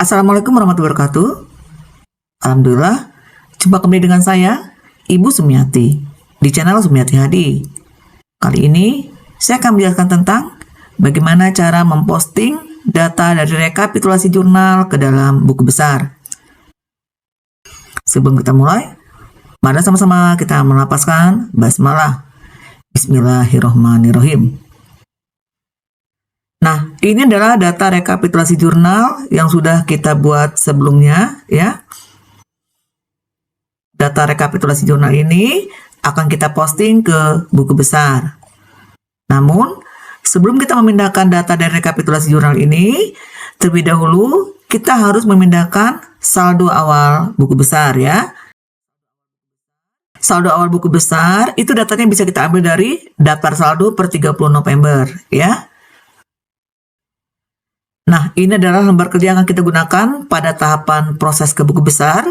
Assalamualaikum warahmatullahi wabarakatuh. Alhamdulillah, jumpa kembali dengan saya, Ibu Sumiati, di channel Sumiati Hadi. Kali ini, saya akan menjelaskan tentang bagaimana cara memposting data dari rekapitulasi jurnal ke dalam buku besar. Sebelum kita mulai, mari sama-sama kita melafazkan basmalah. Bismillahirrahmanirrahim. Nah, ini adalah data rekapitulasi jurnal yang sudah kita buat sebelumnya, ya. Data rekapitulasi jurnal ini akan kita posting ke buku besar. Namun, sebelum kita memindahkan data dari rekapitulasi jurnal ini, terlebih dahulu kita harus memindahkan saldo awal buku besar, ya. Saldo awal buku besar itu datanya bisa kita ambil dari daftar saldo per 30 November, ya. Nah, ini adalah lembar kerja yang akan kita gunakan pada tahapan proses ke buku besar.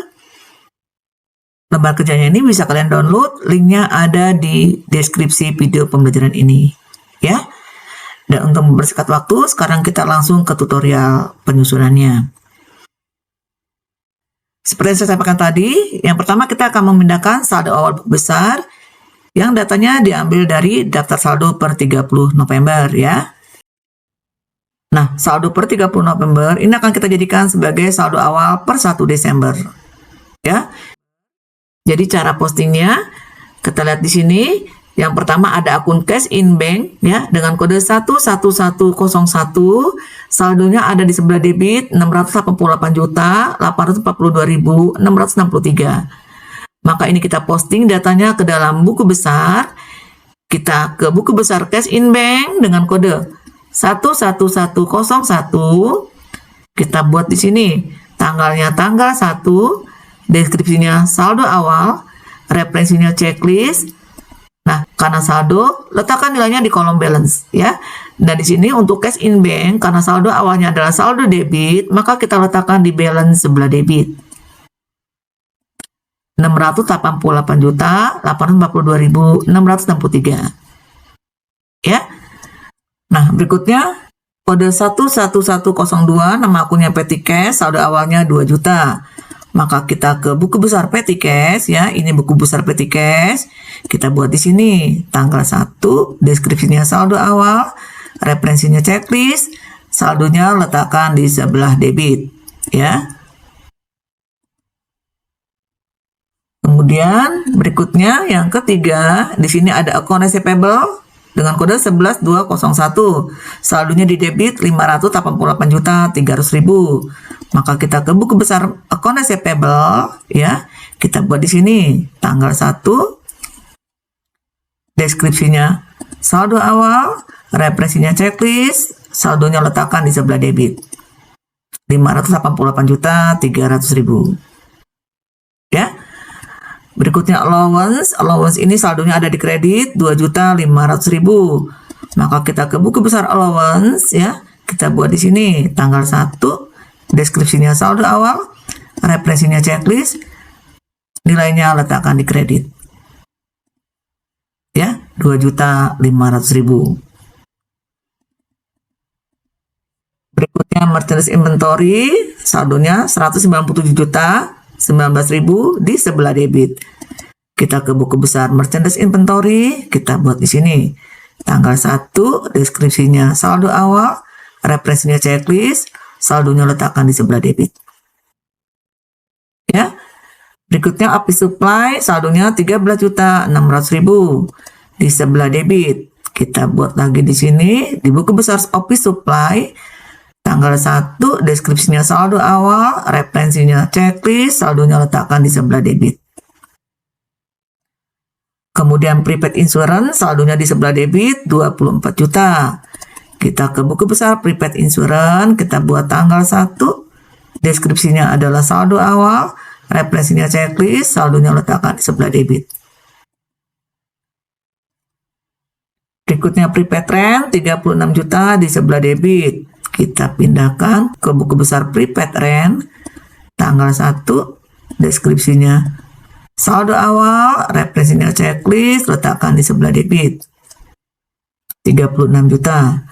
Lembar kerjanya ini bisa kalian download, linknya ada di deskripsi video pembelajaran ini, ya. Dan untuk mempersingkat waktu, sekarang kita langsung ke tutorial penyusunannya. Seperti yang saya sampaikan tadi, yang pertama kita akan memindahkan saldo awal buku besar yang datanya diambil dari daftar saldo per 30 November, ya. Nah, saldo per 30 November ini akan kita jadikan sebagai saldo awal per 1 Desember. Ya. Jadi cara postingnya kita lihat di sini. Yang pertama ada akun cash in bank ya dengan kode 11101. Saldonya ada di sebelah debit 688.842.663. Maka ini kita posting datanya ke dalam buku besar. Kita ke buku besar cash in bank dengan kode 11101, kita buat di sini tanggalnya tanggal 1, deskripsinya saldo awal, referensinya checklist. Nah, karena saldo, letakkan nilainya di kolom balance ya. Dan di sini untuk cash in bank, karena saldo awalnya adalah saldo debit, maka kita letakkan di balance sebelah debit. 688.842.663. Ya. Nah, berikutnya kode 11102, nama akunnya Petty Cash, saldo awalnya 2 juta. Maka kita ke buku besar Petty Cash ya, ini buku besar Petty Cash. Kita buat di sini tanggal 1, deskripsinya saldo awal, referensinya checklist, saldonya letakkan di sebelah debit ya. Kemudian berikutnya yang ketiga, di sini ada akun receivable dengan kode 11201. Saldonya di debit 588.300.000. Maka kita ke buku besar akun receivable ya. Kita buat di sini tanggal 1, deskripsinya saldo awal, referensinya checklist, saldonya letakkan di sebelah debit 588.300.000. Ya. Berikutnya allowance ini saldonya ada di kredit 2.500.000. Maka kita ke buku besar allowance ya, kita buat di sini tanggal 1, deskripsinya saldo awal, referensinya checklist, nilainya letakkan di kredit. Ya, 2.500.000. Berikutnya merchandise inventory, saldonya 197.019.000 di sebelah debit. Kita ke buku besar merchandise inventory, kita buat di sini tanggal 1, deskripsinya saldo awal, referensinya checklist, saldonya letakkan di sebelah debit. Ya. Berikutnya office supply, saldonya 13.600.000 di sebelah debit. Kita buat lagi di sini di buku besar office supply, tanggal 1, deskripsinya saldo awal, referensinya checklist, saldonya letakkan di sebelah debit. Kemudian prepaid insurance, saldonya di sebelah debit 24 juta. Kita ke buku besar prepaid insurance, kita buat tanggal 1, deskripsinya adalah saldo awal, referensinya checklist, saldonya letakkan di sebelah debit. Berikutnya prepaid rent 36 juta di sebelah debit. Kita pindahkan ke buku besar prepaid rent, tanggal 1, deskripsinya saldo awal, referensinya checklist, letakkan di sebelah debit 36 juta.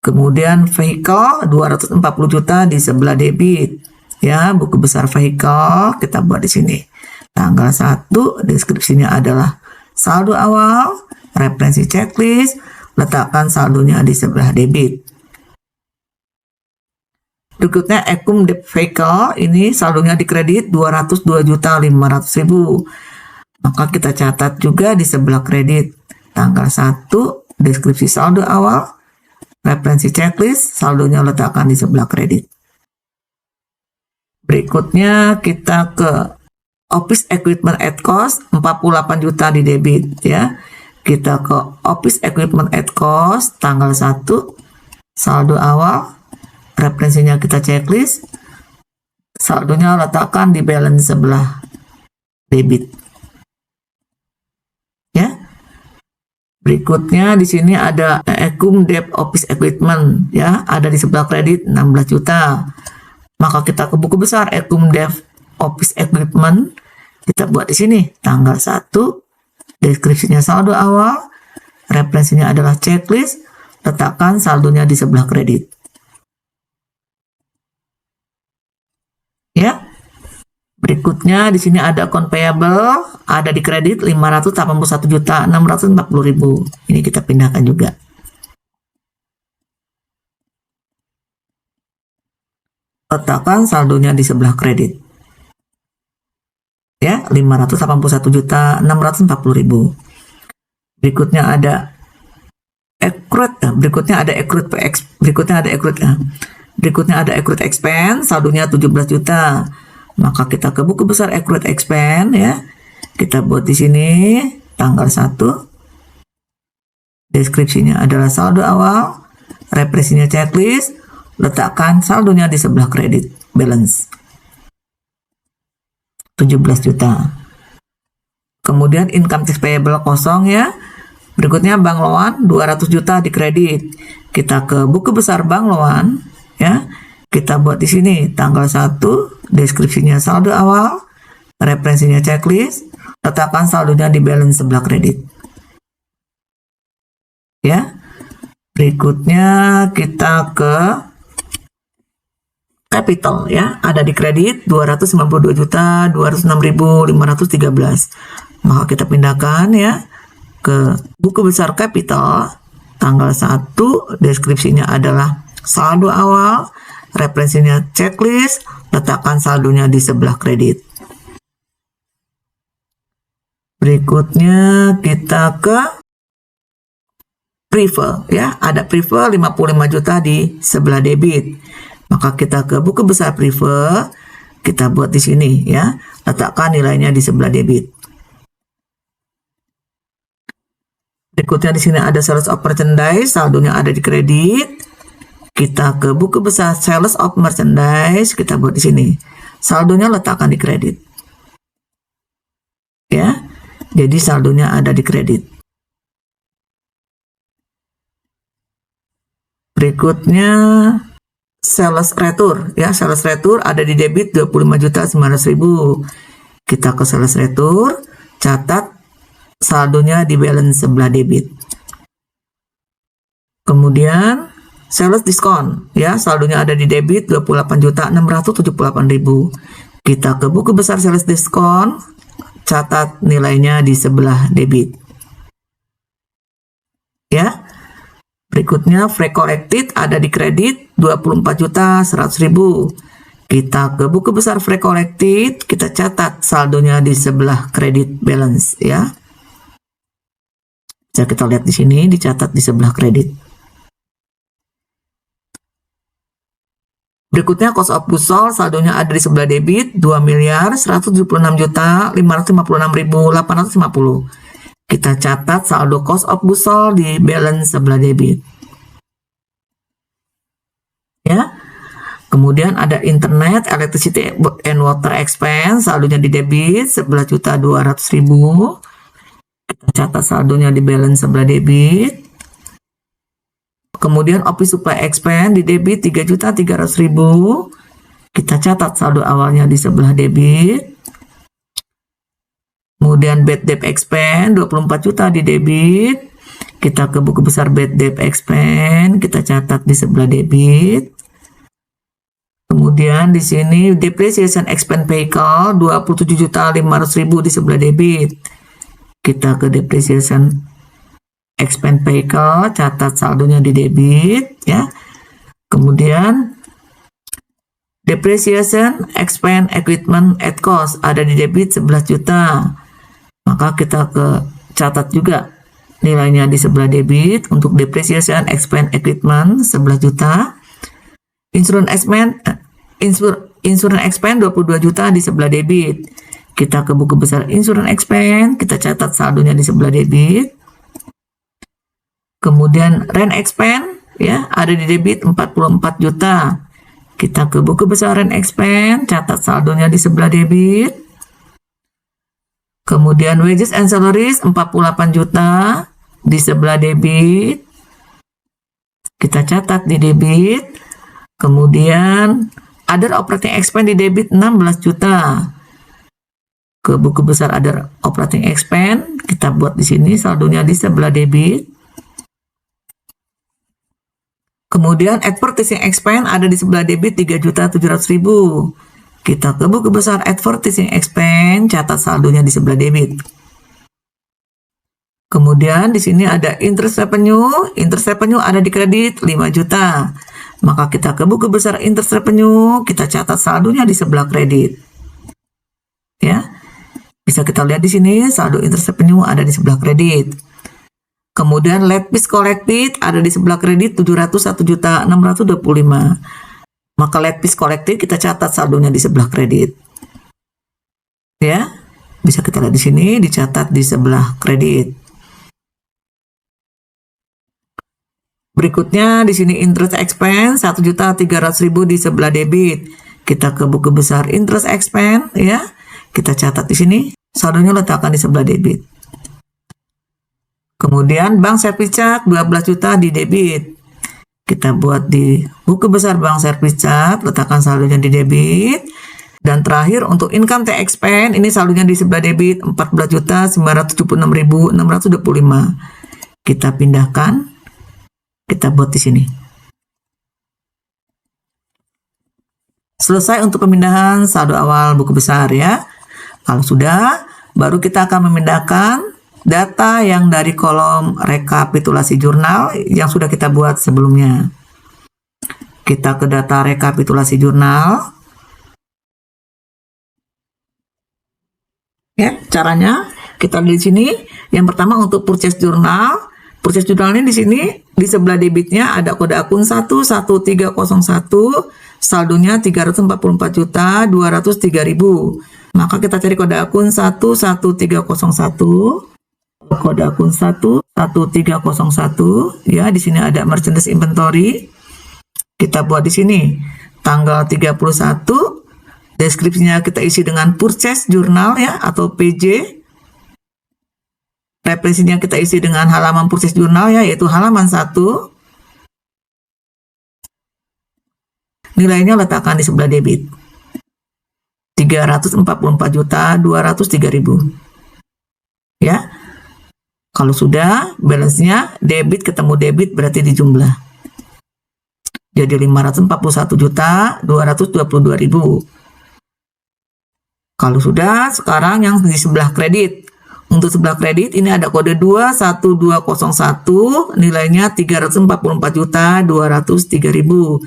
Kemudian vehicle 240 juta di sebelah debit. Ya, buku besar vehicle kita buat di sini. Tanggal 1, deskripsinya adalah saldo awal, referensi checklist, letakkan saldonya di sebelah debit. Berikutnya Ekum Debt Vehicle, ini saldonya di kredit 202.500.000. Maka kita catat juga di sebelah kredit. Tanggal 1, deskripsi saldo awal, referensi checklist, saldonya letakkan di sebelah kredit. Berikutnya kita ke Office Equipment at Cost, 48 juta di debit ya. Kita ke Office Equipment at Cost, tanggal 1, saldo awal, referensinya kita checklist, saldonya letakkan di balance sebelah debit. Ya. Berikutnya di sini ada Ekum Debt Office Equipment ya, ada di sebelah kredit 16 juta. Maka kita ke buku besar Ekum Debt Office Equipment, kita buat di sini tanggal 1, deskripsinya saldo awal, referensinya adalah checklist, letakkan saldonya di sebelah kredit. Ya. Berikutnya di sini ada account payable, ada di kredit 581.640.000. Ini kita pindahkan juga. Letakkan saldonya di sebelah kredit. Ya, 581.640.000. Berikutnya ada accrued, berikutnya ada accrued expense, saldonya 17 juta. Maka kita ke buku besar accrued expense ya. Kita buat di sini tanggal 1. Deskripsinya adalah saldo awal, referensinya checklist, letakkan saldonya di sebelah kredit balance. 17 juta. Kemudian income tax payable kosong ya. Berikutnya bank loan 200 juta di kredit. Kita ke buku besar bank loan ya. Kita buat di sini tanggal 1, deskripsinya saldo awal, referensinya checklist, letakkan saldonya di balance sebelah kredit. Ya. Berikutnya kita ke capital ya, ada di kredit 292.206.513. Maka kita pindahkan ya ke buku besar capital, tanggal 1, deskripsinya adalah saldo awal, referensinya checklist, letakkan saldonya di sebelah kredit. Berikutnya kita ke prefer ya, ada prefer 55 juta di sebelah debit. Maka kita ke buku besar prefer, kita buat di sini ya, letakkan nilainya di sebelah debit. Berikutnya di sini ada sales of merchandise, saldonya ada di kredit. Kita ke buku besar sales of merchandise, kita buat di sini. Saldonya letakkan di kredit. Ya. Jadi saldonya ada di kredit. Berikutnya sales retur ya, sales retur ada di debit 25.900.000. Kita ke sales retur, catat saldonya di balance sebelah debit. Kemudian sales diskon ya, saldonya ada di debit 28.678.000. Kita ke buku besar sales diskon, catat nilainya di sebelah debit. Ya. Berikutnya free collected ada di kredit 24.100.000. Kita ke buku besar free collected, kita catat saldonya di sebelah kredit balance ya. Bisa kita lihat di sini, dicatat di sebelah kredit. Berikutnya cost of goods sold, saldonya ada di sebelah debit 2.176.556.850. Kita catat saldo cost of goods sold di balance sebelah debit. Ya. Kemudian ada internet, electricity and water expense, saldonya di debit 11.200.000. Kita catat saldonya di balance sebelah debit. Kemudian office supply expense di debit 3.300.000. Kita catat saldo awalnya di sebelah debit. Kemudian bad debt expense 24 juta di debit. Kita ke buku besar bad debt expense, kita catat di sebelah debit. Kemudian di sini depreciation expense vehicle 27.500.000 di sebelah debit. Kita ke depreciation expense vehicle, catat saldonya di debit ya. Kemudian depreciation expense equipment at cost ada di debit 11 juta. Maka kita ke catat juga nilainya di sebelah debit untuk depreciation expense equipment 11 juta. Insurance expense 22 juta di sebelah debit. Kita ke buku besar insurance expense, kita catat saldonya di sebelah debit. Kemudian rent expense ya ada di debit 44 juta. Kita ke buku besar rent expense, catat saldonya di sebelah debit. Kemudian wages and salaries 48 juta di sebelah debit. Kita catat di debit. Kemudian other operating expense di debit 16 juta. Ke buku besar other operating expense, kita buat di sini saldonya di sebelah debit. Kemudian advertising expense ada di sebelah debit 3.700.000. Kita ke buku besar advertising expense, catat saldonya di sebelah debit. Kemudian di sini ada interest revenue ada di kredit 5 juta. Maka kita ke buku besar interest revenue, kita catat saldonya di sebelah kredit. Ya. Bisa kita lihat di sini saldo interest revenue ada di sebelah kredit. Kemudian late fees collected ada di sebelah kredit 701.625. Maka late fees collected kita catat saldonya di sebelah kredit. Ya. Bisa kita lihat di sini dicatat di sebelah kredit. Berikutnya di sini interest expense 1.300.000 di sebelah debit. Kita ke buku besar interest expense ya. Kita catat di sini saldonya letakkan di sebelah debit. Kemudian bank service charge 12 juta di debit. Kita buat di buku besar bank service charge, letakkan saldonya di debit. Dan terakhir untuk income tax expense ini saldonya di sebelah debit 14.976.625. Kita pindahkan. Kita buat di sini. Selesai untuk pemindahan saldo awal buku besar ya. Kalau sudah, baru kita akan memindahkan data yang dari kolom rekapitulasi jurnal yang sudah kita buat sebelumnya. Kita ke data rekapitulasi jurnal. Ya, caranya kita di sini. Yang pertama untuk purchase jurnal. Purchase jurnalnya di sini di sebelah debitnya ada kode akun 11301, saldonya 344.203.000. Maka kita cari kode akun 11301. Kode akun 11301 ya, di sini ada merchandise inventory. Kita buat di sini tanggal 31. Deskripsinya kita isi dengan purchase jurnal ya atau PJ. Referensinya kita isi dengan halaman purchase jurnal ya, yaitu halaman 1. Nilainya letakkan di sebelah debit. 344.203.000. Ya. Kalau sudah, balance-nya debit ketemu debit berarti dijumlah. Jadi 541.222.000. Kalau sudah, sekarang yang di sebelah kredit. Untuk sebelah kredit ini ada kode 21201, nilainya 344.203.000.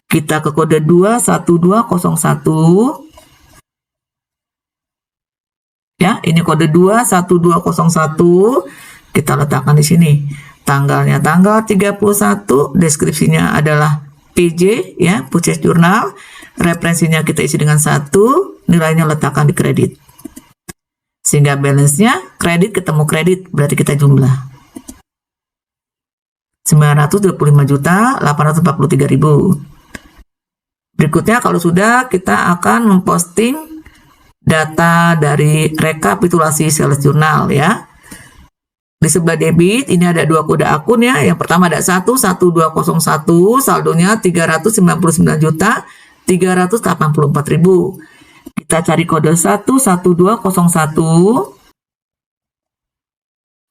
Kita ke kode 21201. Ya, ini kode 21201. Kita letakkan di sini. Tanggalnya tanggal 31, deskripsinya adalah PJ ya, purchase journal. Referensinya kita isi dengan 1, nilainya letakkan di kredit. Sehingga balance-nya kredit ketemu kredit, berarti kita jumlah 925.843.000. Berikutnya kalau sudah, kita akan memposting data dari rekapitulasi sales jurnal ya. Di sebelah debit ini ada 2 kode akun ya. Yang pertama ada 11201, saldonya 394.000. Kita cari kode 11201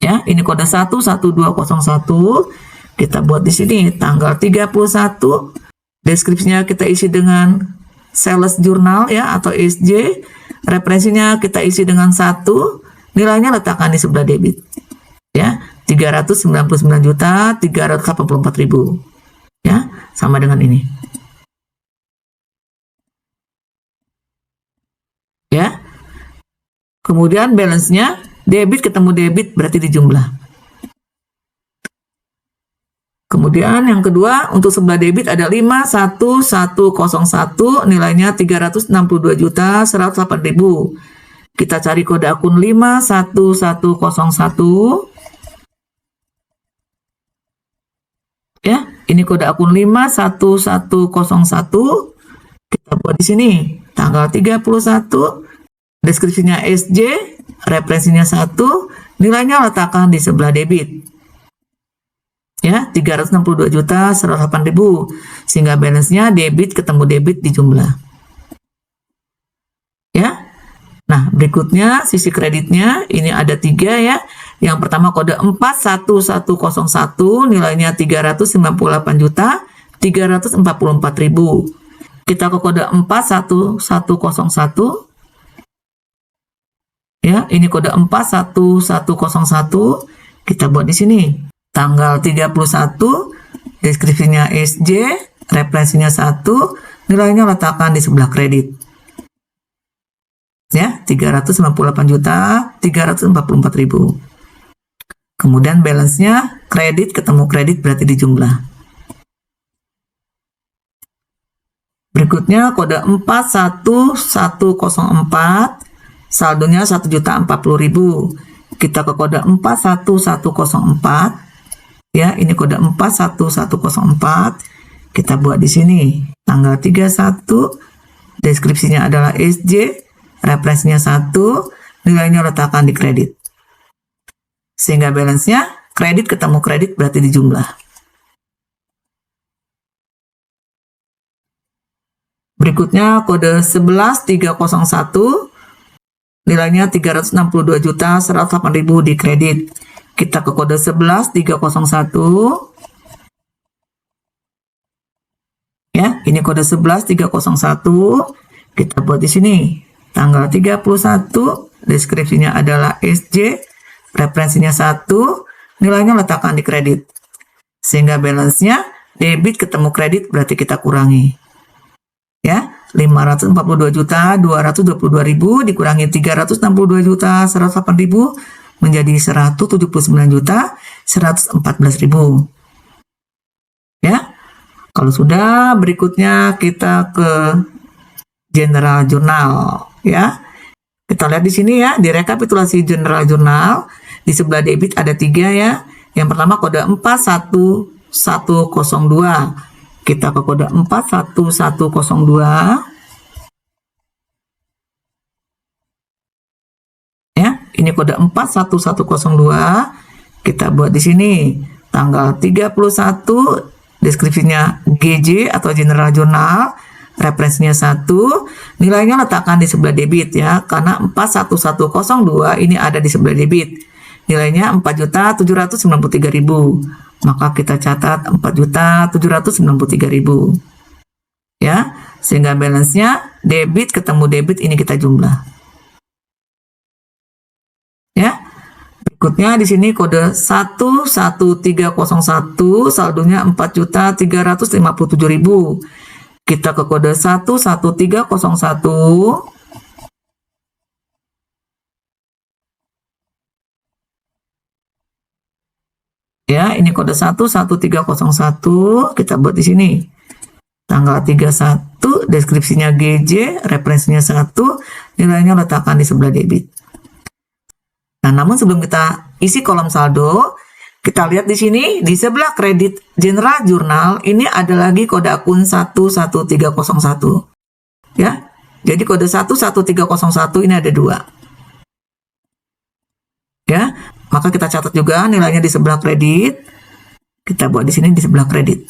ya. ini kode 11201. Kita buat di sini tanggal 31. Deskripsinya kita isi dengan sales jurnal ya atau SJ. Referensinya kita isi dengan 1. Nilainya letakkan di sebelah debit. Ya, 399.384.000. Ya, sama dengan ini. Ya. Kemudian balance-nya debit ketemu debit berarti dijumlah. Kemudian yang kedua, untuk sebelah debit ada 51101, nilainya 362.108.000. Kita cari kode akun 51101. Ya, ini kode akun 51101. Kita buat di sini tanggal 31. Deskripsinya SJ, referensinya 1, nilainya letakkan di sebelah debit. Ya, 362.108.000, sehingga balance-nya debit ketemu debit dijumlah. Ya. Nah, berikutnya sisi kreditnya ini ada 3 ya. Yang pertama kode 41101, nilainya 398.344.000. Kita ke kode 41101. Ya, ini kode 41101. Kita buat di sini. Tanggal 31, deskripsinya SJ, referensinya 1, nilainya letakkan di sebelah kredit. Ya, 398.344.000. Kemudian balance-nya kredit ketemu kredit berarti dijumlah. Berikutnya kode 41104, saldonya 1.040.000. Kita ke kode 41104. Ya, ini kode 41104. Kita buat di sini tanggal 31. Deskripsinya adalah SJ, referensinya 1, nilainya letakkan di kredit. Sehingga balance-nya kredit ketemu kredit berarti dijumlah. Berikutnya kode 11301, nilainya 362.108.000 di kredit. Kita ke kode 11301. Ya, ini kode 11301. Kita buat di sini tanggal 31. Deskripsinya adalah SJ, referensinya 1, nilainya letakkan di kredit. Sehingga balance-nya debit ketemu kredit berarti kita kurangi. Ya, 542.222.000 dikurangi 362.108.000 menjadi 179.114.000. Ya. Kalau sudah, berikutnya kita ke general journal ya. Kita lihat di sini ya, di rekapitulasi general journal di sebelah debit ada 3 ya. Yang pertama kode 41102. Kita ke kode 41102. Ini kode 41102. Kita buat di sini tanggal 31, deskripsinya GJ atau General Journal, referensinya 1, nilainya letakkan di sebelah debit ya, karena 41102 ini ada di sebelah debit. Nilainya 4.793.000. Maka kita catat 4.793.000. Ya, sehingga balance-nya debit ketemu debit ini kita jumlah. Ya. Berikutnya di sini kode 11301, saldonya 4.357.000. Kita ke kode 11301. Ya, ini kode 11301, kita buat di sini. Tanggal 31, deskripsinya GJ, referensinya 1, nilainya letakkan di sebelah debit. Nah, namun sebelum kita isi kolom saldo, kita lihat di sini di sebelah kredit general jurnal ini ada lagi kode akun 11301. Ya. Jadi kode 11301 ini ada 2. Ya, maka kita catat juga nilainya di sebelah kredit. Kita buat di sini di sebelah kredit.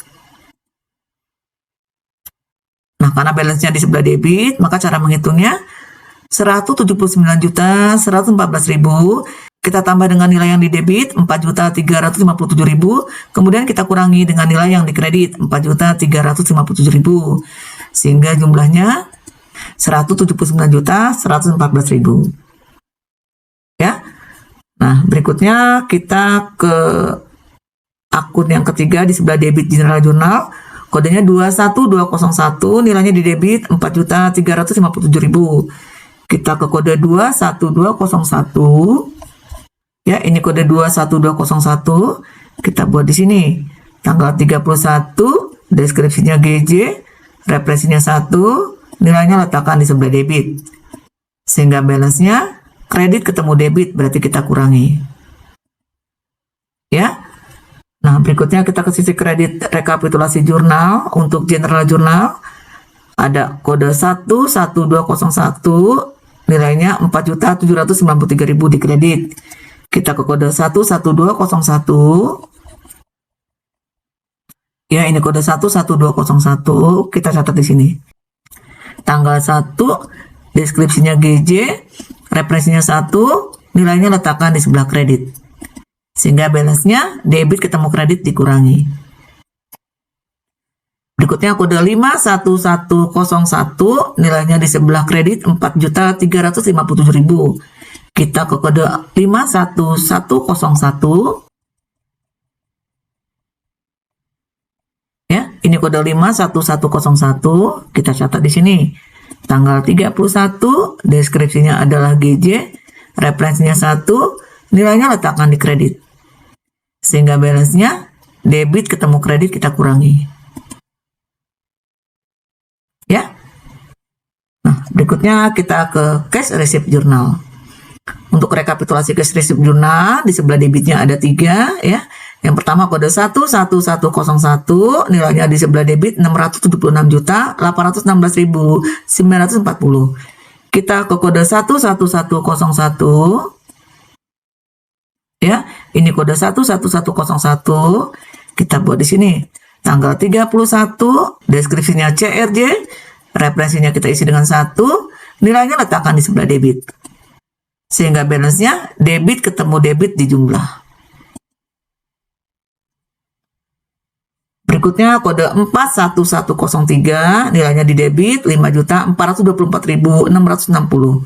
Nah, karena balance-nya di sebelah debit, maka cara menghitungnya 179.114.000 kita tambah dengan nilai yang di debit 4.357.000, kemudian kita kurangi dengan nilai yang di kredit 4.357.000, sehingga jumlahnya 179.114.000. Ya. Nah, berikutnya kita ke akun yang ketiga di sebelah debit General Journal, kodenya 21201, nilainya di debit 4.357.000. Kita ke kode 21201. Ya, ini kode 21201. Kita buat di sini. Tanggal 31, deskripsinya GJ, referensinya 1, nilainya letakkan di sebelah debit. Sehingga balance-nya kredit ketemu debit, berarti kita kurangi. Ya. Nah, berikutnya kita ke sisi kredit rekapitulasi jurnal. Untuk General Journal ada kode 11201, nilainya 4.793.000 di kredit. Kita ke kode 11201. Ya, ini kode 11201, kita catat di sini. Tanggal 1, deskripsinya GJ, referensinya 1, nilainya letakkan di sebelah kredit. Sehingga balance-nya debit ketemu kredit dikurangi. Berikutnya kode 51101, nilainya di sebelah kredit 4.357.000. Kita ke kode 51101. Ya, ini kode 51101, kita catat di sini. Tanggal 31, deskripsinya adalah GJ, referensinya 1, nilainya letakkan di kredit. Sehingga balance-nya debit ketemu kredit kita kurangi. Ya. Nah, berikutnya kita ke cash receipt journal. Untuk rekapitulasi cash receipt journal, di sebelah debitnya ada 3 ya. Yang pertama kode 11101, nilainya di sebelah debit 676.816.940. Kita ke kode 11101. Ya, ini kode 11101, kita buat di sini. Tanggal 31, deskripsinya CRJ, referensinya kita isi dengan 1, nilainya letakkan di sebelah debit. Sehingga balance-nya debit ketemu debit di jumlah. Berikutnya kode 41103, nilainya di debit 5.424.660.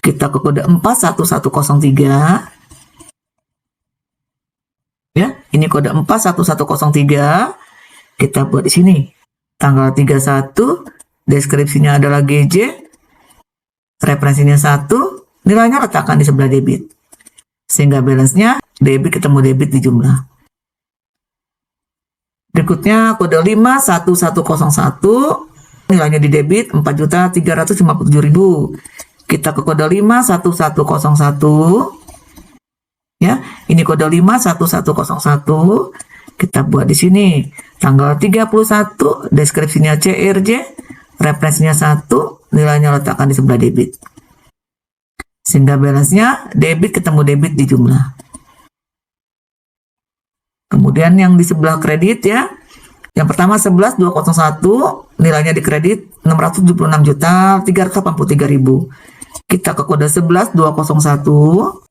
Kita ke kode 41103. Ya, ini kode 41103. Kita buat di sini. Tanggal 31, deskripsinya adalah GJ, referensinya 1, nilainya letakkan di sebelah debit. Sehingga balance-nya debit ketemu debit di jumlah. Berikutnya kode 51101, nilainya di debit 4.357.000. Kita ke kode 51101. Ya, ini kode 51101, kita buat di sini. Tanggal 31, deskripsinya CRJ, referensinya 1, nilainya letakkan di sebelah debit. Sehingga balance-nya debit ketemu debit di jumlah. Kemudian yang di sebelah kredit ya. Yang pertama 11201, nilainya di kredit 676.383.000. Kita ke kode 11201.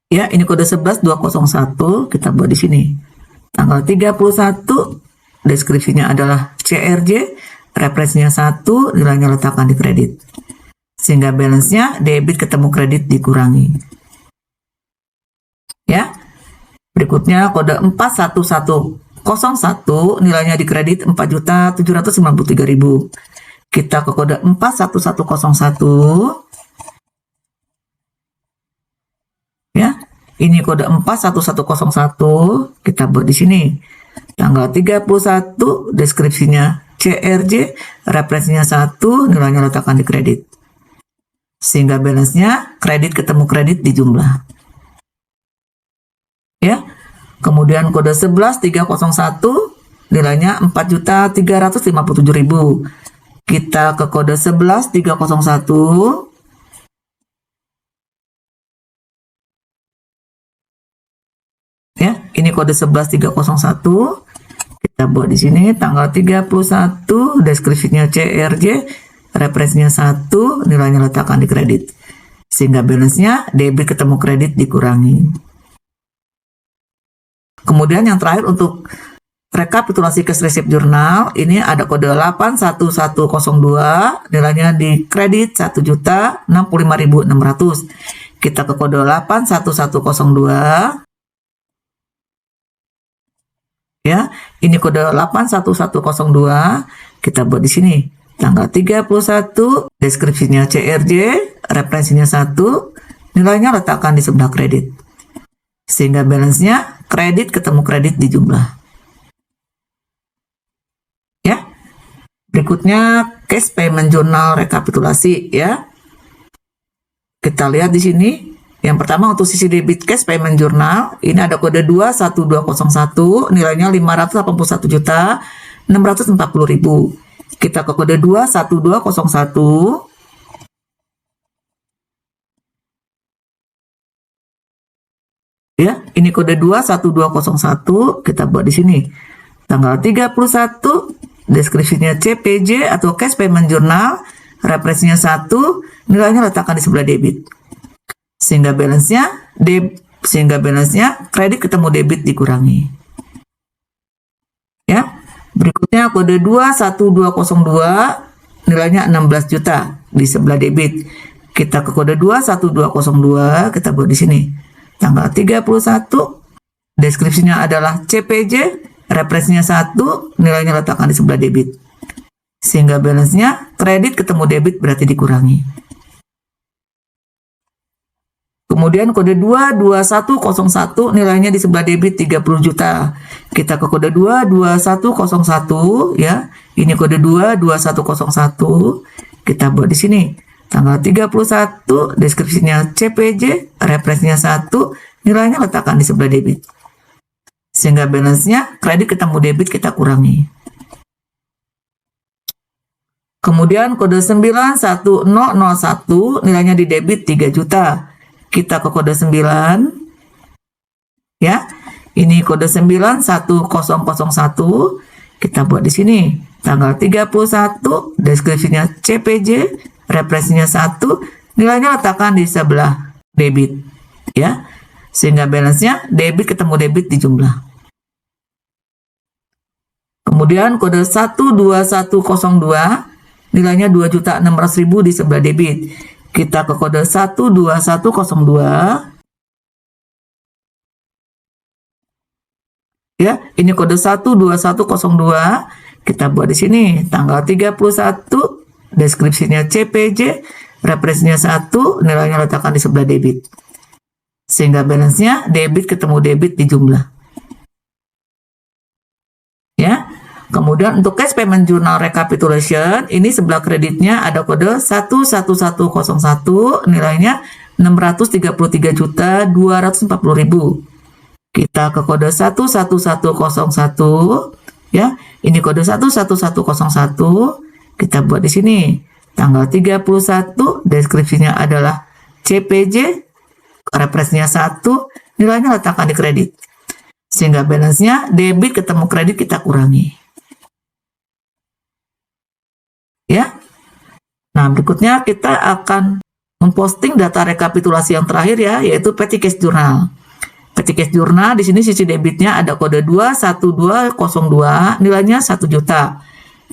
Ya, ini kode 11201, kita buat di sini. Tanggal 31, deskripsinya adalah CRJ, referensinya 1, nilainya letakkan di kredit. Sehingga balance-nya debit ketemu kredit dikurangi. Ya. Berikutnya kode 41101, nilainya di kredit 4.793.000. Kita ke kode 41101. Ya, ini kode 41101, kita buat di sini. Tanggal 31, deskripsinya CRJ, referensinya 1, nilainya letakkan di kredit. Sehingga balance-nya kredit ketemu kredit di jumlah. Ya. Kemudian kode 11301, nilainya 4.357.000. Kita ke kode 11301. Ya, ini kode 11301. Kita buat di sini tanggal 31, deskripsinya CRJ, referensinya 1, nilainya letakkan di kredit. Sehingga balance-nya debit ketemu kredit dikurangi. Kemudian yang terakhir untuk rekapitulasi cash receipt journal, ini ada kode 81102, nilainya di kredit 1.065.600. Kita ke kode 81102. Ya, ini kode 81102, kita buat di sini. Tanggal 31, deskripsinya CRJ, referensinya 1, nilainya letakkan di sebelah kredit. Sehingga balance-nya kredit ketemu kredit di jumlah. Ya. Berikutnya cash payment journal rekapitulasi ya. Kita lihat di sini. Yang pertama untuk sisi debit cash payment journal, ini ada kode 21201, nilainya 580.640.000. Kita ke kode 21201. Ya, ini kode 21201, kita buat di sini. Tanggal 31, deskripsinya CPJ atau Cash Payment Journal, referensinya 1, nilainya letakkan di sebelah debit. Sehingga balance-nya kredit ketemu debit dikurangi. Ya. Berikutnya kode 21202, nilainya 16 juta di sebelah debit. Kita ke kode 21202, kita buat di sini. Tanggal 31, deskripsinya adalah CPJ, referensinya 1, nilainya letakkan di sebelah debit. Sehingga balance-nya kredit ketemu debit berarti dikurangi. Kemudian kode 22101, nilainya di sebelah debit 30 juta. Kita ke kode 22101 ya. Ini kode 22101. Kita buat di sini. Tanggal 31, deskripsinya CPJ, referensinya 1, nilainya letakkan di sebelah debit. Sehingga balance-nya kredit ketemu debit kita kurangi. Kemudian kode 91001, nilainya di debit 3 juta. Kita ke kode 9. Ya. Ini kode 91001. Kita buat di sini. Tanggal 31, deskripsinya CPJ, referensinya 1, nilainya letakkan di sebelah debit. Ya. Sehingga balance-nya debit ketemu debit di jumlah. Kemudian kode 12102, nilainya 2.600.000 di sebelah debit. Kita ke kode 12102. Ya, ini kode 12102. Kita buat di sini tanggal 31, deskripsinya CPJ, referensinya 1, nilainya letakkan di sebelah debit. Sehingga balance-nya debit ketemu debit di jumlah. Ya. Kemudian untuk cash payment journal recapitulation, ini sebelah kreditnya ada kode 11101, nilainya 633.240.000. Kita ke kode 11101 ya. Ini kode 11101. Kita buat di sini. Tanggal 31, deskripsinya adalah CPJ, referensinya 1, nilainya letakkan di kredit. Sehingga balance-nya debit ketemu kredit kita kurangi. Ya. Nah, berikutnya kita akan memposting data rekapitulasi yang terakhir ya, yaitu petty cash journal. Petty cash journal di sini sisi debitnya ada kode 21202, nilainya 1 juta.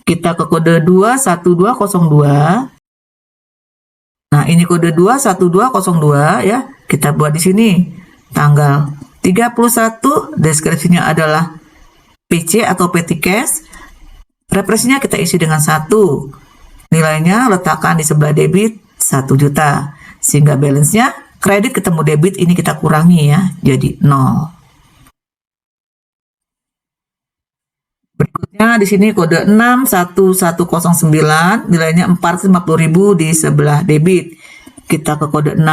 Kita ke kode 21202. Nah, ini kode 21202 ya. Kita buat di sini. Tanggal 31, deskripsinya adalah PC atau petty cash. Referensinya kita isi dengan 1. Nilainya letakkan di sebelah debit 1 juta. Sehingga balance-nya kredit ketemu debit ini kita kurangi ya, jadi 0. Berikutnya di sini kode 61109, nilainya 450.000 di sebelah debit. Kita ke kode 6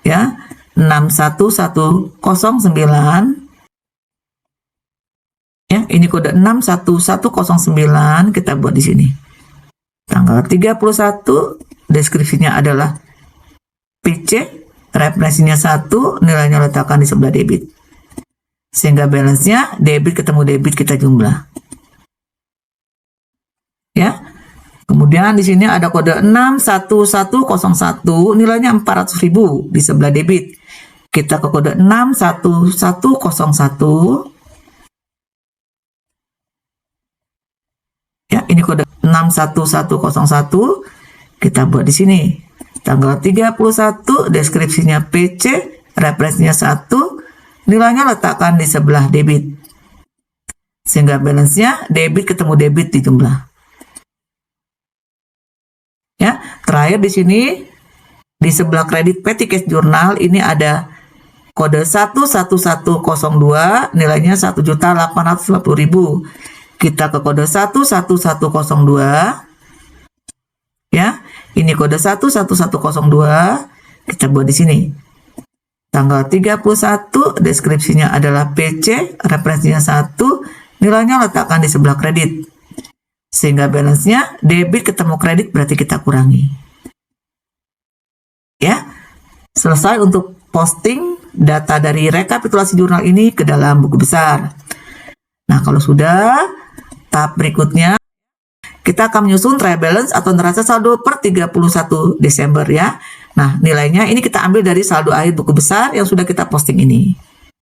ya, 61109. Ya, ini kode 61109, kita buat di sini. Tanggal 31, deskripsinya adalah PC, referensinya 1, nilainya letakkan di sebelah debit. Sehingga balance-nya debit ketemu debit kita jumlah. Ya. Kemudian di sini ada kode 61101, nilainya 400.000 di sebelah debit. Kita ke kode 61101. Ya, ini kode 61101. Kita buat di sini. Tanggal 31, deskripsinya PC, referensinya 1, nilainya letakkan di sebelah debit. Sehingga balance-nya debit ketemu debit di jumlah. Ya, terakhir di sini di sebelah kredit petty cash journal ini ada kode 11102, nilainya 1.850.000. Kita ke kode 11102. Ya, ini kode 11102. Kita buat di sini. Tanggal 31, deskripsinya adalah PC, referensinya 1, nilainya letakkan di sebelah kredit. Sehingga balance-nya debit ketemu kredit, berarti kita kurangi. Ya, selesai untuk posting data dari rekapitulasi jurnal ini ke dalam buku besar. Nah, kalau sudah, tahap berikutnya kita akan menyusun trial balance atau neraca saldo per 31 Desember ya. Nah, nilainya ini kita ambil dari saldo akhir buku besar yang sudah kita posting ini.